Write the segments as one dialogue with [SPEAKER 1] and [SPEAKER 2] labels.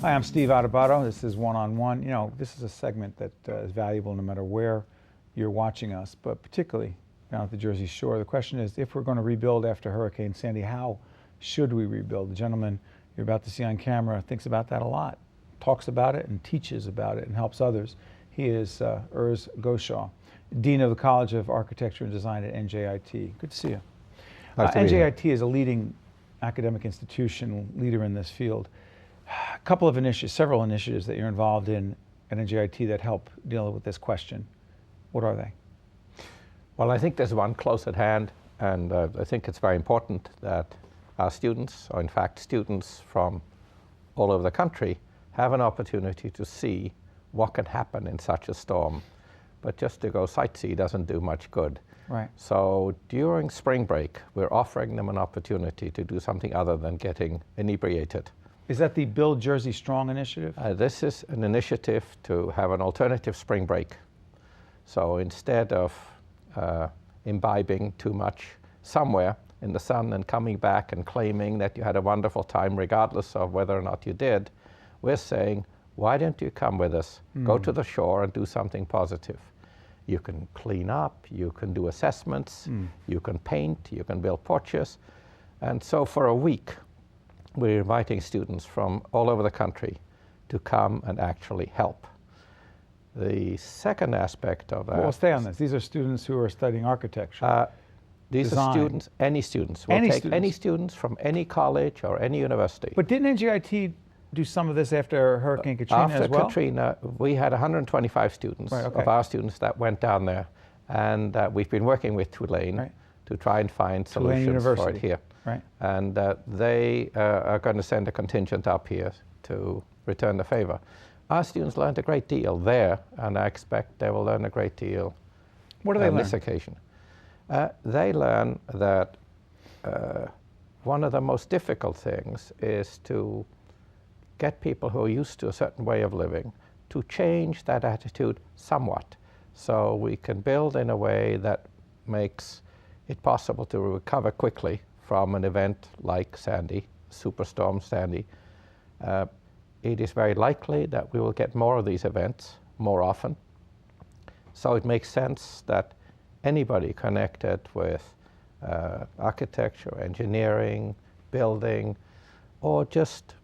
[SPEAKER 1] Hi, I'm Steve Adubato. This is One-on-One. You know, this is a segment that is valuable no matter where you're watching us, but particularly down at the Jersey Shore. The question is, if we're going to rebuild after Hurricane Sandy, how should we rebuild? The gentleman you're about to see on camera thinks about that a lot, talks about it and teaches about it and helps others. He is Urs Gauchat, Dean of the College of Architecture and Design at NJIT. Good to see you.
[SPEAKER 2] Nice to be here.
[SPEAKER 1] NJIT is a leading academic institution, leader in this field. A couple of initiatives, several initiatives that you're involved in at NJIT that help deal with this question. What are they?
[SPEAKER 2] Well, I think there's one close at hand, and I think it's very important that our students, or in fact students from all over the country, have an opportunity to see what can happen in such a storm. But just to go sightsee doesn't do much good.
[SPEAKER 1] Right.
[SPEAKER 2] So during spring break, we're offering them an opportunity to do something other than getting inebriated.
[SPEAKER 1] Is that the Build Jersey Strong initiative?
[SPEAKER 2] This is an initiative to have an alternative spring break. So instead of imbibing too much somewhere in the sun and coming back and claiming that you had a wonderful time regardless of whether or not you did, we're saying, why don't you come with us, go to the shore and do something positive. You can clean up, you can do assessments, you can paint, you can build porches. And so for a week, we're inviting students from all over the country to come and actually help. The second aspect of that...
[SPEAKER 1] Well, we'll stay on this. These are students who are studying architecture.
[SPEAKER 2] These
[SPEAKER 1] design.
[SPEAKER 2] are students, any students. We'll take any students from any college or any university.
[SPEAKER 1] But didn't NJIT do some of this after Hurricane Katrina as well?
[SPEAKER 2] After Katrina, we had 125 students of our students that went down there. And we've been working with Tulane to try and find solutions for it here.
[SPEAKER 1] Right.
[SPEAKER 2] And they are going to send a contingent up here to return the favor. Our students learned a great deal there, and I expect they will learn a great deal on this occasion. They learn that one of the most difficult things is to get people who are used to a certain way of living to change that attitude somewhat, so we can build in a way that makes it possible to recover quickly from an event like Sandy, Superstorm Sandy. It is very likely that we will get more of these events more often. So it makes sense that anybody connected with architecture, engineering, building, or just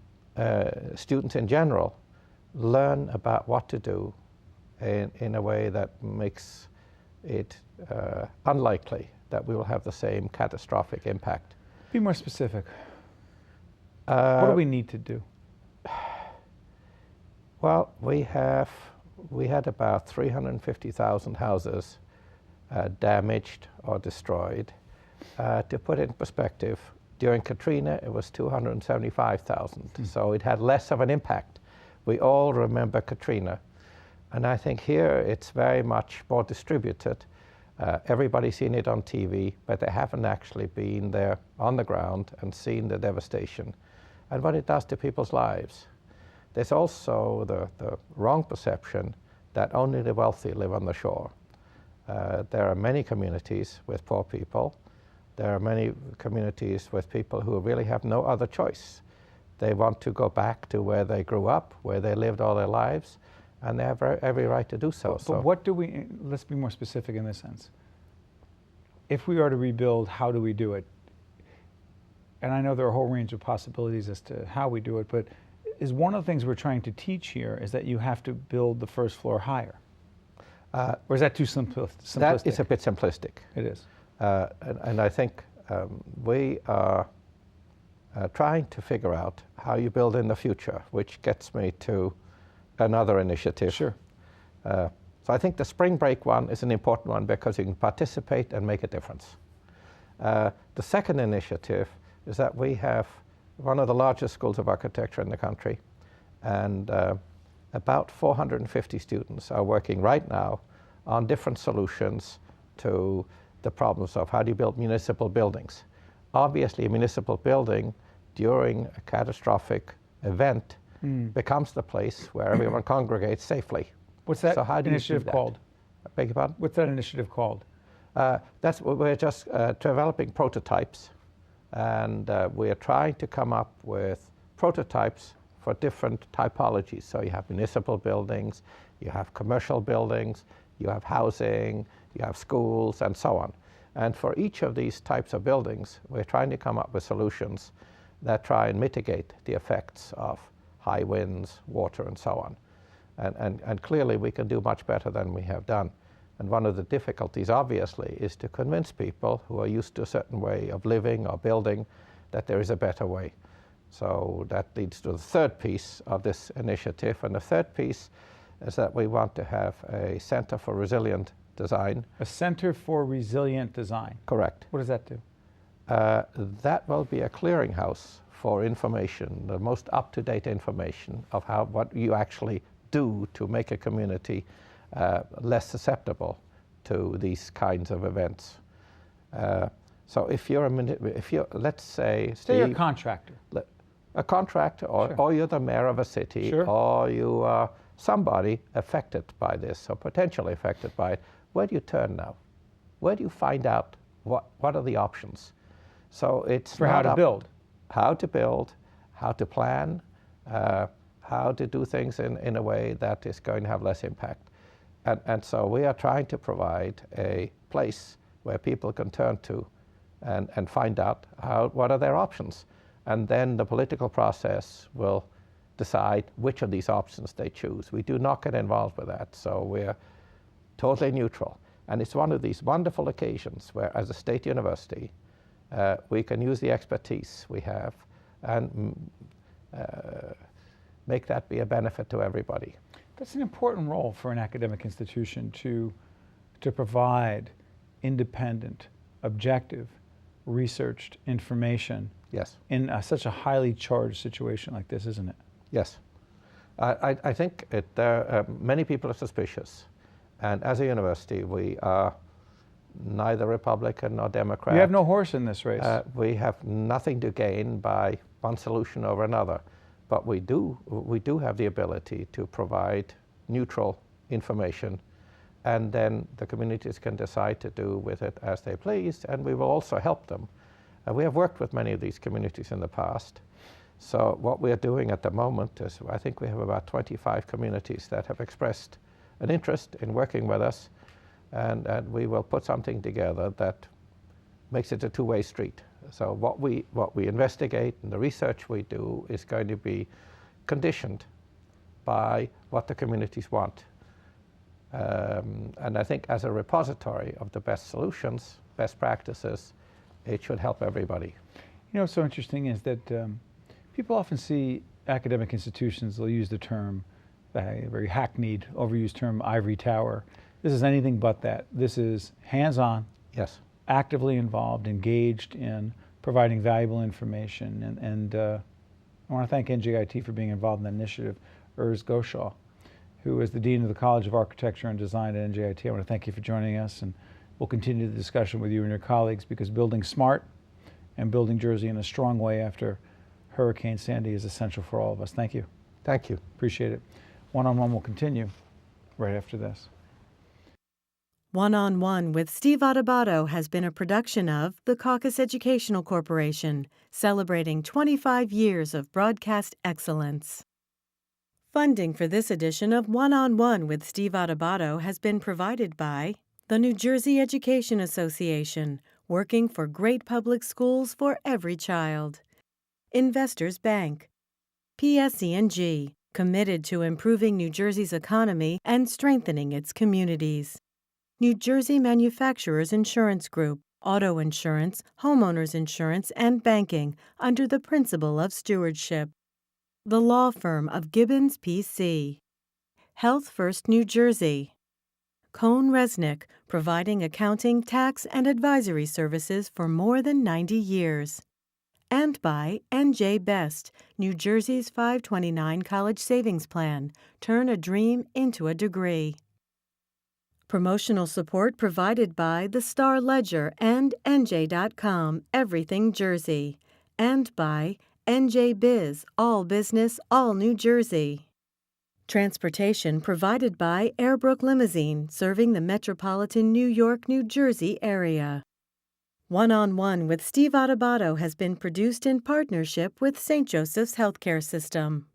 [SPEAKER 2] students in general learn about what to do in a way that makes it unlikely that we will have the same catastrophic impact.
[SPEAKER 1] Be more specific. What do we need to do?
[SPEAKER 2] Well, we had about 350,000 houses damaged or destroyed. To put it in perspective, during Katrina, it was 275,000. So it had less of an impact. We all remember Katrina. And I think here it's very much more distributed. Everybody's seen it on TV, but they haven't actually been there on the ground and seen the devastation and what it does to people's lives. There's also the wrong perception that only the wealthy live on the shore. There are many communities with poor people. There are many communities with people who really have no other choice. They want to go back to where they grew up, where they lived all their lives, and they have every right to do so.
[SPEAKER 1] But what do we, let's be more specific in this sense. If we are to rebuild, how do we do it? And I know there are a whole range of possibilities as to how we do it, but is one of the things we're trying to teach here is that you have to build the first floor higher? Or is that too simplistic?
[SPEAKER 2] That is a bit simplistic.
[SPEAKER 1] It is.
[SPEAKER 2] And I think we are trying to figure out how you build in the future, which gets me to another initiative.
[SPEAKER 1] Sure.
[SPEAKER 2] So I think the spring break one is an important one because you can participate and make a difference. The second initiative is that we have one of the largest schools of architecture in the country, and about 450 students are working right now on different solutions to the problems of how do you build municipal buildings. Obviously, a municipal building during a catastrophic event becomes the place where everyone congregates safely.
[SPEAKER 1] What's that
[SPEAKER 2] so how do
[SPEAKER 1] initiative
[SPEAKER 2] you do that?
[SPEAKER 1] called?
[SPEAKER 2] I beg your pardon?
[SPEAKER 1] What's that initiative called?
[SPEAKER 2] We're just developing prototypes, and we are trying to come up with prototypes for different typologies. So you have municipal buildings, you have commercial buildings, you have housing, you have schools, and so on. And for each of these types of buildings, we're trying to come up with solutions that try and mitigate the effects of high winds, water, and so on. And clearly we can do much better than we have done. And one of the difficulties, obviously, is to convince people who are used to a certain way of living or building that there is a better way. So that leads to the third piece of this initiative. And the third piece is that we want to have a Center for Resilient Design.
[SPEAKER 1] A Center for Resilient Design.
[SPEAKER 2] Correct.
[SPEAKER 1] What does that do?
[SPEAKER 2] That will be a clearinghouse for information, the most up-to-date information of what you actually do to make a community less susceptible to these kinds of events. So if you're let's say, Steve,
[SPEAKER 1] you're a contractor.
[SPEAKER 2] A contractor, or you're the mayor of a city, or you are somebody affected by this, or potentially affected by it, where do you turn now? Where do you find out what are the options? So it's
[SPEAKER 1] for how to build,
[SPEAKER 2] how to plan, how to do things in a way that is going to have less impact. And so we are trying to provide a place where people can turn to and find out what are their options. And then the political process will decide which of these options they choose. We do not get involved with that, so we're totally neutral. And it's one of these wonderful occasions where, as a state university, we can use the expertise we have and make that be a benefit to everybody.
[SPEAKER 1] That's an important role for an academic institution to provide independent, objective, researched information.
[SPEAKER 2] Yes.
[SPEAKER 1] In such a highly charged situation like this, isn't it?
[SPEAKER 2] Yes. I think many people are suspicious. And as a university, we are neither Republican nor Democrat.
[SPEAKER 1] You have no horse in this race.
[SPEAKER 2] We have nothing to gain by one solution over another. But we do have the ability to provide neutral information, and then the communities can decide to do with it as they please, and we will also help them. We have worked with many of these communities in the past. So what we are doing at the moment is, I think we have about 25 communities that have expressed an interest in working with us, and we will put something together that makes it a two-way street. So what we investigate and the research we do is going to be conditioned by what the communities want. And I think as a repository of the best solutions, best practices, it should help everybody.
[SPEAKER 1] You know what's so interesting is that people often see academic institutions, they'll use the term, a very hackneyed, overused term, ivory tower. This is anything but that. This is hands-on.
[SPEAKER 2] Yes.
[SPEAKER 1] Actively involved, engaged in providing valuable information. And I want to thank NJIT for being involved in that initiative. Urs Gauchat, who is the Dean of the College of Architecture and Design at NJIT. I want to thank you for joining us, and we'll continue the discussion with you and your colleagues, because building smart and building Jersey in a strong way after Hurricane Sandy is essential for all of us. Thank you.
[SPEAKER 2] Thank you.
[SPEAKER 1] Appreciate it. One-on-one will continue right after this.
[SPEAKER 3] One-on-One with Steve Adubato has been a production of the Caucus Educational Corporation, celebrating 25 years of broadcast excellence. Funding for this edition of One-on-One with Steve Adubato has been provided by the New Jersey Education Association, working for great public schools for every child. Investors Bank. PSE&G, committed to improving New Jersey's economy and strengthening its communities. New Jersey Manufacturers Insurance Group, auto insurance, homeowners insurance, and banking under the principle of stewardship. The law firm of Gibbons P.C. Health First New Jersey. Cohn Resnick, providing accounting, tax, and advisory services for more than 90 years. And by N.J. Best, New Jersey's 529 College Savings Plan. Turn a dream into a degree. Promotional support provided by the Star Ledger and NJ.com, Everything Jersey. And by NJ Biz, All Business, All New Jersey. Transportation provided by Airbrook Limousine, serving the metropolitan New York, New Jersey area. One-on-One with Steve Adubato has been produced in partnership with St. Joseph's Healthcare System.